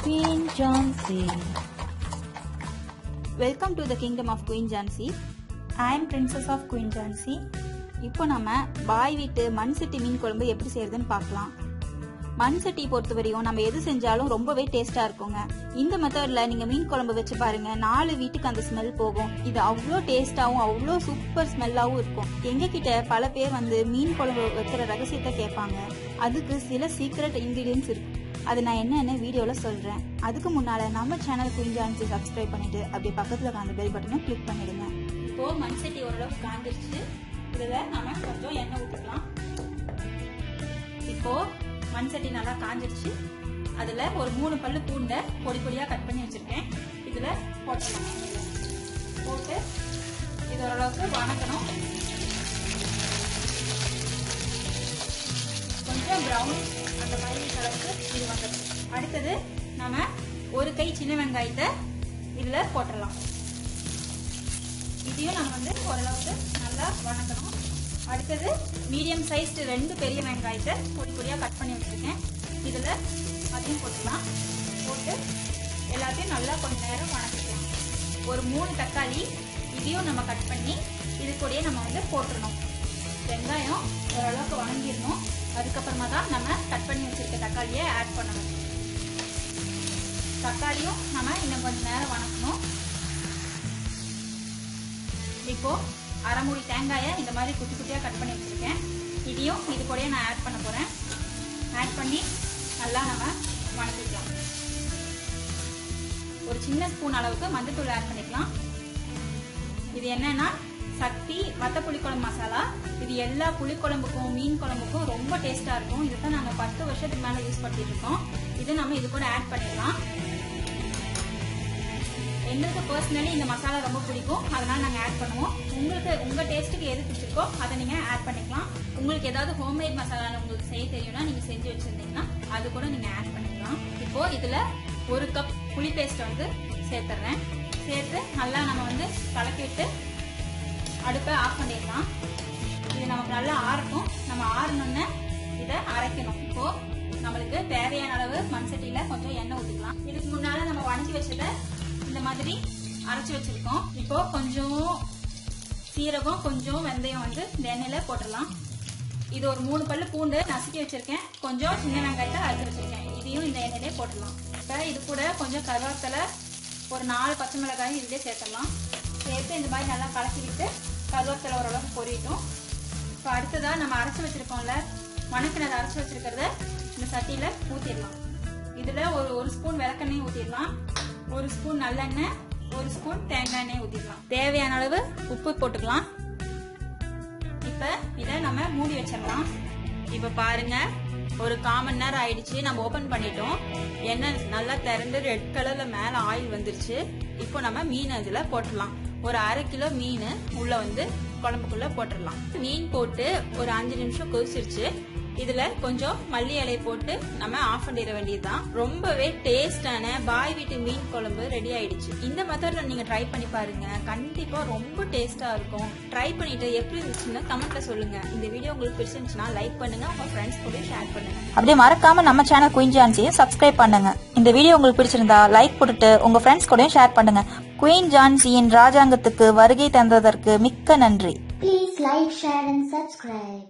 Queen Jhansi. Welcome to the kingdom of Queen Jhansi. I am princess of Queen Jhansi. இப்போ நம்ம பாய் வீட்டு மண் சட்டி மீன் குழம்பு எப்படி செய்யறதுன்னு பார்க்கலாம். மண் சட்டி பொறுத்தவரையும் நம்ம எது செஞ்சாலும் ரொம்பவே டேஸ்டா இருக்குங்க. இந்த மெத்தட்ல நீங்க மீன் குழம்பு வச்சு பாருங்க, 4 வீட்டுக்கு அந்த ஸ்மெல் போகும். இது அவ்வளோ டேஸ்டாவும் அவ்வளோ சூப்பர் ஸ்மெல்லாவும் இருக்கும். எங்க கிட்ட பல பேர் வந்து மீன் குழம்பு வைக்கிற ரகசியத்தை கேட்பாங்க. அதுக்கு சில சீக்ரெட் இன்கிரீடியன்ஸ் இருக்கு. அது நான் என்னென்ன வீடியோல சொல்றேன். அதுக்கு முன்னால நம்ம சேனல் குயின் ஜான்சி சப்ஸ்கிரைப் பண்ணிட்டு அப்படியே பக்கத்துல அந்த பெல் பட்டனை கிளிக் பண்ணிடுங்க. இப்போ மண் சட்டி ஓரளவுக்கு காஞ்சிருச்சு. இதுல நம்ம கொஞ்சம் எண்ணெய் ஊற்றிக்கலாம். இப்போ மண் சட்டி நல்லா காஞ்சிருச்சு. அதுல ஒரு 3 பல்லு பூண்டை பொடி பொடியா கட் பண்ணி வச்சிருக்கேன். இதுல போட்டுக்கலாம். போட்டு இது ஓரளவுக்கு வணக்கணும். கொஞ்சம் ப்ரௌன் அந்த மாதிரி கலருக்கு இது வந்துடும். அடுத்தது நம்ம ஒரு கை சின்ன வெங்காயத்தை இதுல போட்டுடலாம். இதையும் நம்ம வந்து ஓரளவுக்கு நல்லா வணக்கணும். அடுத்தது மீடியம் சைஸ் 2 பெரிய வெங்காயத்தை பொடி பொடியா கட் பண்ணி வச்சிருக்கேன். இதுல அதையும் போட்டுக்கலாம். போட்டு எல்லாத்தையும் நல்லா கொஞ்ச நேரம் வணக்கிக்கலாம். ஒரு 3 தக்காளி இதையும் நம்ம கட் பண்ணி இது கூடயே நம்ம வந்து போட்டுடணும். வெங்காயம் ஓரளவுக்கு வணங்கிடணும். அதுக்கப்புறமா தான் நம்ம கட் பண்ணி வச்சிருக்க தக்காளியை ஆட் பண்ணணும். தக்காளியும் நம்ம இன்னும் கொஞ்ச நேரம் வணக்கணும். இப்போ அரை மூடி தேங்காயை இந்த மாதிரி குட்டி குட்டியா கட் பண்ணி வச்சிருக்கேன். இதையும் இது கூடயே நான் ஆட் பண்ண போறேன். ஆட் பண்ணி நல்லா நம்ம வணக்கிக்கலாம். ஒரு சின்ன ஸ்பூன் அளவுக்கு மஞ்சத்தூள் ஆட் பண்ணிக்கலாம். இது என்னன்னா சக்தி வத்த புளிக்குழம்பு மசாலா. இது எல்லா புளிக்குழம்புக்கும் மீன் குழம்புக்கும் ரொம்ப டேஸ்டா இருக்கும். இதுதான் நாங்க 10 வருஷத்துக்கு மேல யூஸ் பண்ணிட்டு இருக்கோம். இது நம்ம இது கூட ஆட் பண்ணிடலாம். எங்களுக்கு பர்சனலி இந்த மசாலா ரொம்ப பிடிக்கும், அதனால நாங்க ஆட் பண்ணுவோம். உங்களுக்கு உங்க டேஸ்ட்டுக்கு எது பிடிச்சிருக்கோ அதை நீங்க ஆட் பண்ணிக்கலாம். உங்களுக்கு ஏதாவது ஹோம்மேட் மசாலா உங்களுக்கு செய்ய தெரியும்னா நீங்க செஞ்சு வச்சிருந்தீங்கன்னா அது கூட நீங்க ஆட் பண்ணிக்கலாம். இப்போ இதுல 1 கப் புளி பேஸ்ட் வந்து சேர்த்துறேன். சேர்த்து நல்லா நம்ம வந்து கலக்கி விட்டு அடுப்பை ஆஃப் பண்ணிடலாம். இது நமக்கு நல்லா ஆறட்டும். நம்ம ஆறணும்னு இதை அரைக்கணும். இப்போ நம்மளுக்கு தேவையான அளவு மண் சட்டியில கொஞ்சம் எண்ணெய் ஊற்றிக்கலாம். இதுக்கு முன்னால நம்ம வணக்கி வச்சதை இந்த மாதிரி அரைச்சி வச்சிருக்கோம். இப்போ கொஞ்சம் சீரகம் கொஞ்சம் வெந்தயம் வந்து இந்த எண்ணெயில போட்டுடலாம். இது ஒரு 3 பல்லு பூண்டு நசுக்கி வச்சிருக்கேன். கொஞ்சம் சின்ன வெங்காயத்தை அரைச்சி வச்சிருக்கேன். இதையும் இந்த எண்ணெயிலே போட்டுடலாம். இப்போ இது கூட கொஞ்சம் கருவேப்பிலை, ஒரு 4 பச்சை மிளகாயும் இதுலேயே சேர்த்துடலாம். சேர்த்து இந்த மாதிரி நல்லா கலக்கி விட்டு கருவேப்பிலை ஓரளவுக்கு பொரியட்டும். இப்போ அடுத்ததாக நம்ம அரைச்சி வச்சிருக்கோம்ல, வணக்கினதை அரைச்சி வச்சிருக்கிறத இந்த சட்டியில ஊற்றிடலாம். இதுல ஒரு ஸ்பூன் விளக்கெண்ணெய் ஊற்றிடலாம். 1 ஸ்பூன் நல்லெண்ணெய், 1 ஸ்பூன் தேங்காய் எண்ணெய் ஊற்றிடலாம். தேவையான அளவு உப்பு போட்டுக்கலாம். இப்ப இதை நம்ம மூடி வச்சிடலாம். இப்ப பாருங்க, ஒரு 1/4 மணி நேரம் ஆயிடுச்சு. நம்ம ஓபன் பண்ணிட்டோம். எண்ணெய் நல்லா திறந்து ரெட் கலர்ல மேல ஆயில் வந்துருச்சு. இப்போ நம்ம மீன் இதுல போட்டுடலாம். ஒரு 1/2 கிலோ மீன் உள்ள வந்து குழம்புக்குள்ள போட்டுடலாம். மீன் போட்டு ஒரு 5 நிமிஷம் கொதிச்சிருச்சு. இதுல கொஞ்சம் மல்லி இலை போட்டு நம்ம ஆஃப் பண்ணிட வேண்டியதுதான். ரொம்பவே டேஸ்டான பாய் வீட்டு மீன் குழம்பு ரெடி ஆயிடுச்சு. இந்த மெத்தட்ல நீங்க ட்ரை பண்ணி பாருங்க. கண்டிப்பா ரொம்ப டேஸ்டா இருக்கும். ட்ரை பண்ணிட்டு எப்படி இருந்துச்சுன்னு கமெண்ட்ல சொல்லுங்க. இந்த வீடியோ உங்களுக்கு பிடிச்சிருந்துச்சுன்னா லைக் பண்ணுங்க, உங்க ஃப்ரெண்ட்ஸ் கூட ஷேர் பண்ணுங்க. அப்படியே மறக்காம நம்ம சேனல் குயின் ஜான்சியை சப்ஸ்கிரைப் பண்ணுங்க. இந்த வீடியோ உங்களுக்கு பிடிச்சிருந்தா லைக் போட்டுட்டு உங்க ஃப்ரெண்ட்ஸ் கூடயும் ஷேர் பண்ணுங்க. குயின் ஜான்சியின் ராஜாங்கத்துக்கு வருகை தந்ததற்கு மிக்க நன்றி. Please like, share and subscribe.